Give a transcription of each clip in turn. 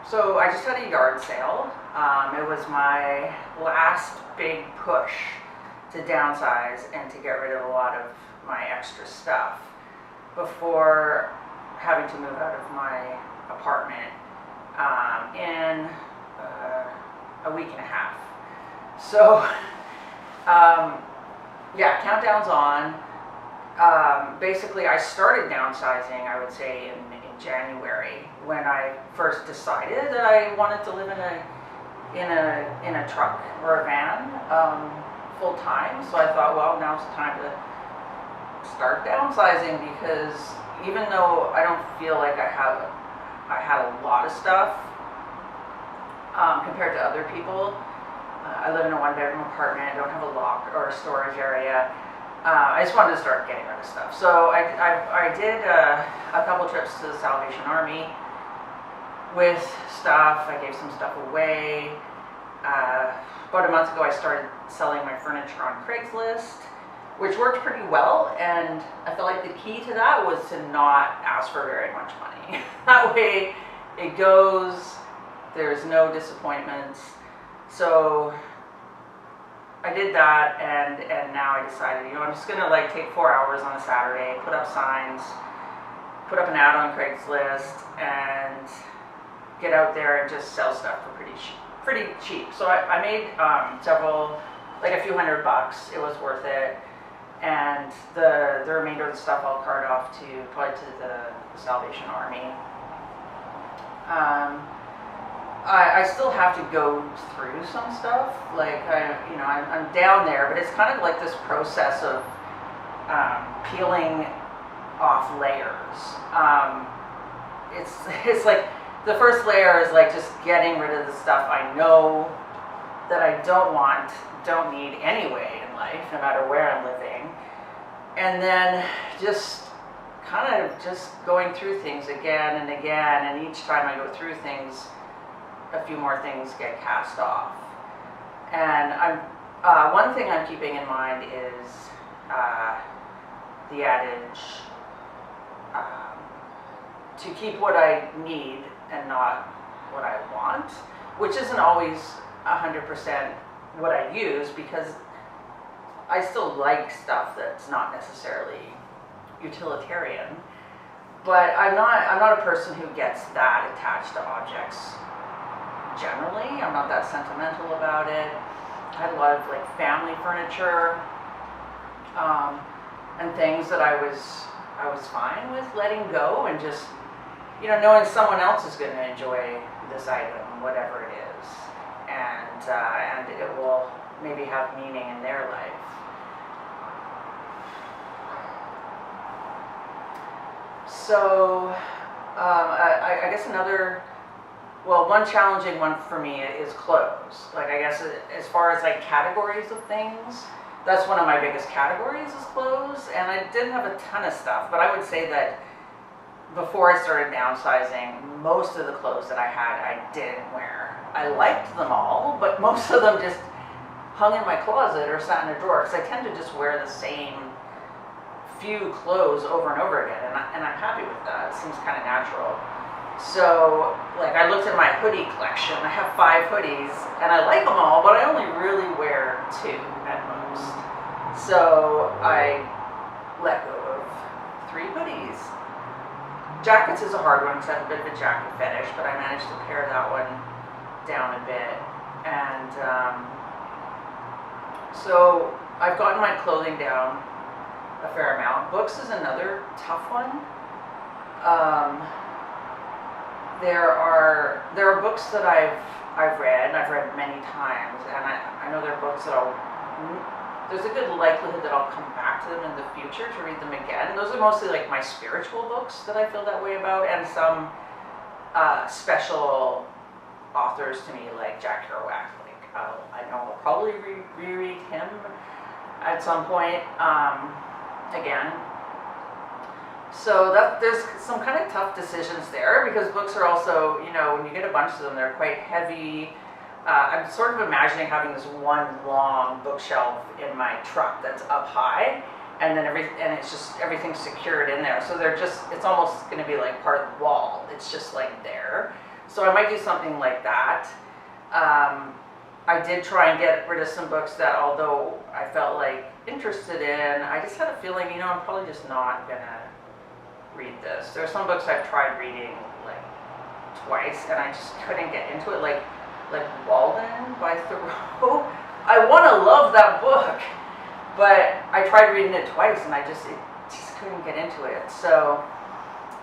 So I just had a yard sale. It was my last big push to downsize and to get rid of a lot of my extra stuff before having to move out of my apartment in a week and a half. So yeah, countdown's on. Basically, I started downsizing, I would say, in January when I first decided that I wanted to live in a truck or a van full time. So I thought, well, now's the time to start downsizing, because even though I don't feel like I had a lot of stuff compared to other people. I live in a one-bedroom apartment. I don't have a lock or a storage area. I just wanted to start getting rid of stuff. So I did a couple trips to the Salvation Army with stuff. I gave some stuff away. About a month ago, I started selling my furniture on Craigslist, which worked pretty well. And I felt like the key to that was to not ask for very much money. That way it goes, there's no disappointments. So I did that, and now I decided, I'm just gonna take 4 hours on a Saturday, put up signs, put up an ad on Craigslist, and get out there and just sell stuff for pretty cheap. So I made a few $100. It was worth it, and the remainder of the stuff I'll cart off to the Salvation Army. I still have to go through some stuff. I'm down there, but it's kind of like this process of peeling off layers. It's like the first layer is just getting rid of the stuff I know that I don't need anyway in life, no matter where I'm living, and then just kind of just going through things again and again, and each time I go through things, a few more things get cast off. And one thing I'm keeping in mind is the adage to keep what I need and not what I want, which isn't always 100% what I use, because I still like stuff that's not necessarily utilitarian. But I'm not a person who gets that attached to objects. Generally, I'm not that sentimental about it. I had a lot of family furniture and things that I was fine with letting go, and just knowing someone else is going to enjoy this item, whatever it is, and it will maybe have meaning in their life. So I guess one challenging one for me is clothes. I guess as far as categories of things, that's one of my biggest categories is clothes. And I didn't have a ton of stuff, but I would say that before I started downsizing, most of the clothes that I had, I didn't wear. I liked them all, but most of them just hung in my closet or sat in a drawer, because I tend to just wear the same few clothes over and over again, and I'm happy with that. It seems kind of natural. So, I looked at my hoodie collection. I have 5 hoodies, and I like them all, but I only really wear 2 at most. So I let go of 3 hoodies. Jackets is a hard one, because I have a bit of a jacket fetish, but I managed to pare that one down a bit. And so I've gotten my clothing down a fair amount. Books is another tough one. There are books that I've read, and I've read many times, and I know there are books that there's a good likelihood that I'll come back to them in the future to read them again. Those are mostly my spiritual books that I feel that way about, and some special authors to me, like Jack Kerouac. I know I'll probably reread him at some point again. So there's some kind of tough decisions there, because books are also, when you get a bunch of them, they're quite heavy. I'm sort of imagining having this one long bookshelf in my truck that's up high, and then it's just everything's secured in there. So it's almost going to be like part of the wall. It's just there. So I might do something like that. I did try and get rid of some books that, although I felt like interested in, I just had a feeling, I'm probably just not gonna read this. There are some books I've tried reading like twice and I just couldn't get into it, like Walden by Thoreau. I want to love that book, but I tried reading it twice and it just couldn't get into it. So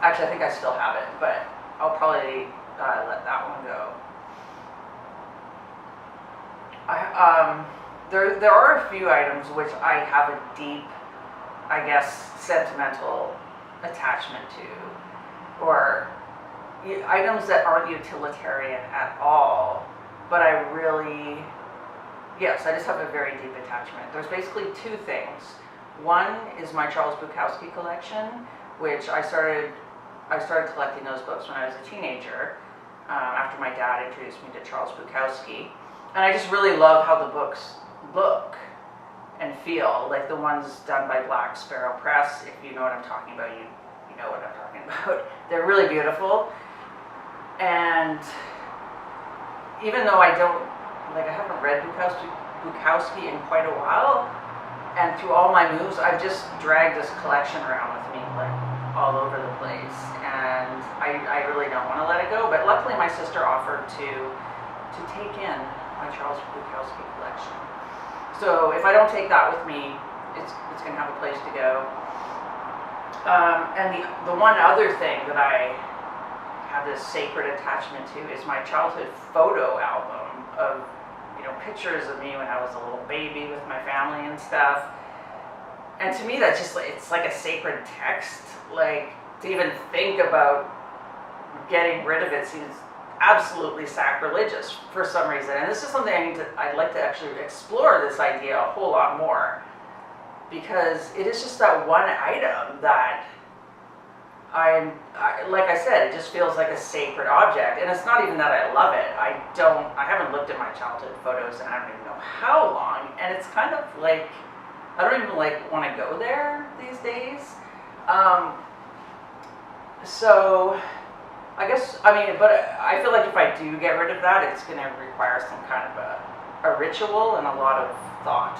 actually I think I still have it, but I'll probably let that one go. There are a few items which I have a deep, I guess, sentimental attachment to, or items that aren't utilitarian at all, but I just have a very deep attachment. There's basically two things. One is my Charles Bukowski collection, which I started collecting those books when I was a teenager, after my dad introduced me to Charles Bukowski. And I just really love how the books look and feel, like the ones done by Black Sparrow Press. If you know what I'm talking about, you know what I'm talking about. They're really beautiful. And even though I haven't read Bukowski in quite a while, and through all my moves, I've just dragged this collection around with me, like all over the place. And I really don't want to let it go, but luckily my sister offered to take in my Charles Bukowski collection. So if I don't take that with me, it's going to have a place to go. And the one other thing that I have this sacred attachment to is my childhood photo album of pictures of me when I was a little baby with my family and stuff. And to me, that's just it's like a sacred text. Like, to even think about getting rid of it seems absolutely sacrilegious for some reason. And this is something I'd like to actually explore this idea a whole lot more, because it is just that one item that like I said, it just feels like a sacred object. And it's not even that I love it. I haven't looked at my childhood photos and I don't even know how long. And it's kind of like, I don't even want to go there these days. So I guess, but I feel like if I do get rid of that, it's going to require some kind of a ritual and a lot of thought.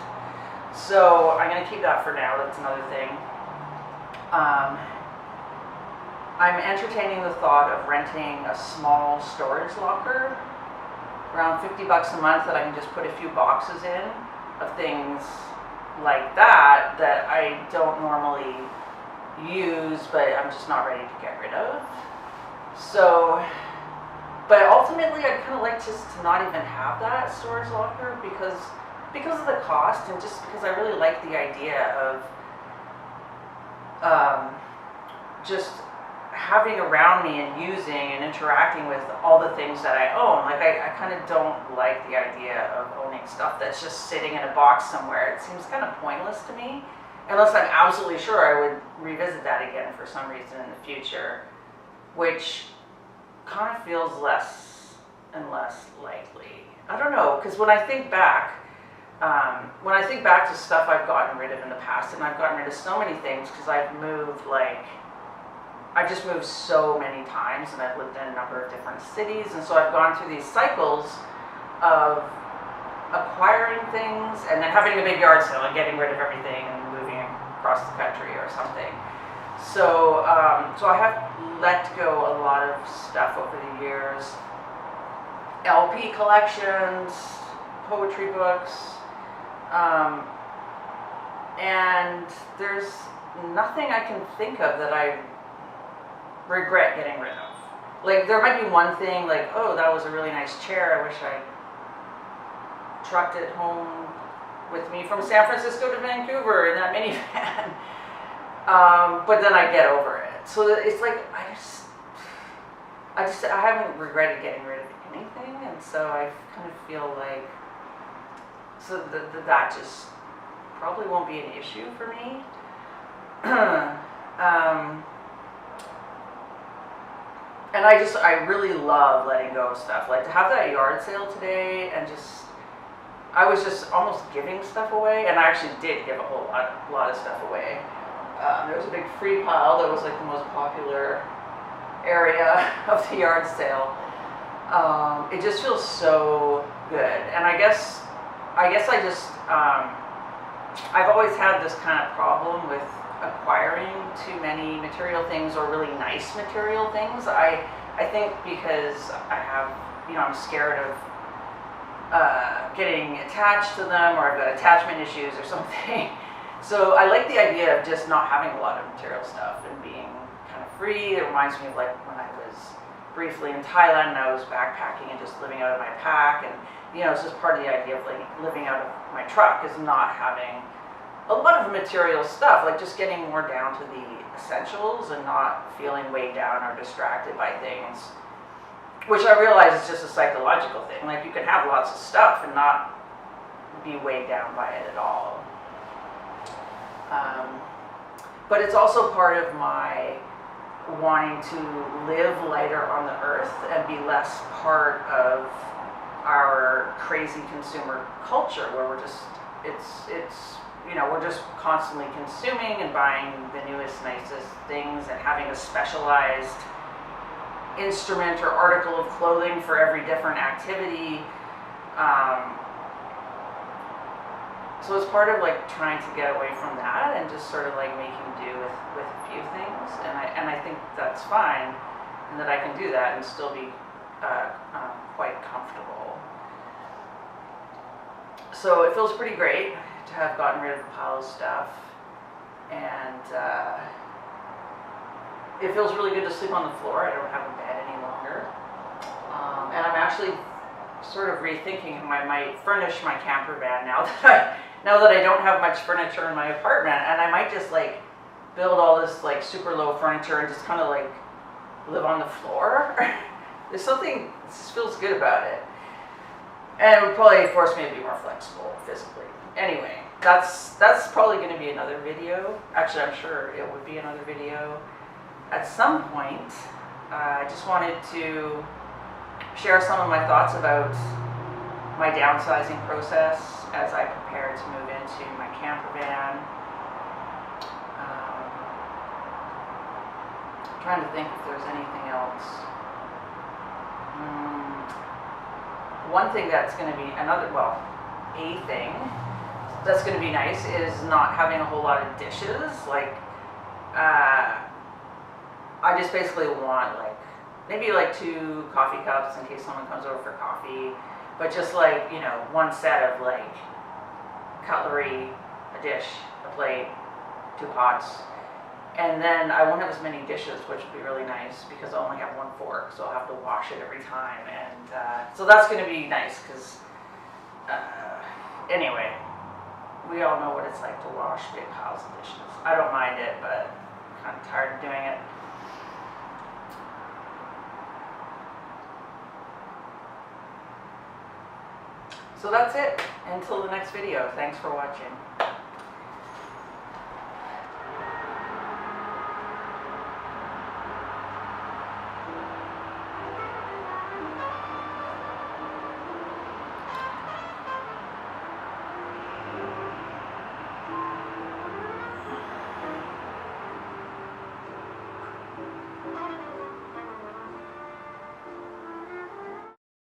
So I'm going to keep that for now. That's another thing. I'm entertaining the thought of renting a small storage locker, around $50 a month, that I can just put a few boxes in of things like that I don't normally use, but I'm just not ready to get rid of. So, but ultimately I'd kind of like just to not even have that storage locker because of the cost, and just because I really like the idea of just having around me and using and interacting with all the things that I own. Like, I kind of don't like the idea of owning stuff that's just sitting in a box somewhere. It seems kind of pointless to me, unless I'm absolutely sure I would revisit that again for some reason in the future, which kind of feels less and less likely. I don't know, because when I think back to stuff I've gotten rid of in the past, and I've gotten rid of so many things because I've just moved so many times, and I've lived in a number of different cities, and so I've gone through these cycles of acquiring things and then having a big yard sale and getting rid of everything and moving across the country or something. So I have let go a lot of stuff over the years. LP collections, poetry books, and there's nothing I can think of that I regret getting rid of. Like, there might be one thing, like, oh, that was a really nice chair, I wish I trucked it home with me from San Francisco to Vancouver in that minivan. But then I get over it. So it's like, I haven't regretted getting rid of anything, and so I kind of feel like, so that just probably won't be an issue for me. And I really love letting go of stuff. Like, to have that yard sale today, and I was just almost giving stuff away, and I actually did give a whole lot of stuff away. There was a big free pile that was like the most popular area of the yard sale. It just feels so good. And I guess I just, I've always had this kind of problem with acquiring too many material things or really nice material things. I think because I have, I'm scared of getting attached to them, or I've got attachment issues or something. So I like the idea of just not having a lot of material stuff and being kind of free. It reminds me of like when I was briefly in Thailand and I was backpacking and just living out of my pack, and it's just part of the idea of like living out of my truck is not having a lot of material stuff, like just getting more down to the essentials and not feeling weighed down or distracted by things, which I realize is just a psychological thing. Like you can have lots of stuff and not be weighed down by it at all. But it's also part of my wanting to live lighter on the earth and be less part of our crazy consumer culture where we're just, we're just constantly consuming and buying the newest, nicest things and having a specialized instrument or article of clothing for every different activity. So it's part of like trying to get away from that and just sort of like making do with a few things, and I think that's fine, and that I can do that and still be quite comfortable. So it feels pretty great to have gotten rid of the pile of stuff, and it feels really good to sleep on the floor. I don't have a bed any longer, and I'm actually sort of rethinking how I might furnish my camper van now that I don't have much furniture in my apartment, and I might just like build all this like super low furniture and just kind of like live on the floor. There's something that just feels good about it, and it would probably force me to be more flexible physically. Anyway, that's probably going to be another video. Actually, I'm sure it would be another video at some point. I just wanted to share some of my thoughts about my downsizing process as I prepare to move into my camper van. I'm trying to think if there's anything else. One thing that's going to be a thing that's going to be nice is not having a whole lot of dishes. Like, I just basically want like maybe like 2 coffee cups in case someone comes over for coffee, but just like, one set of like cutlery, a dish, a plate, 2 pots, and then I won't have as many dishes, which would be really nice because I only have 1 fork, so I'll have to wash it every time, and so that's going to be nice because anyway, we all know what it's like to wash big piles of dishes. I don't mind it, but I'm kind of tired of doing it. So that's it. Until the next video. Thanks for watching.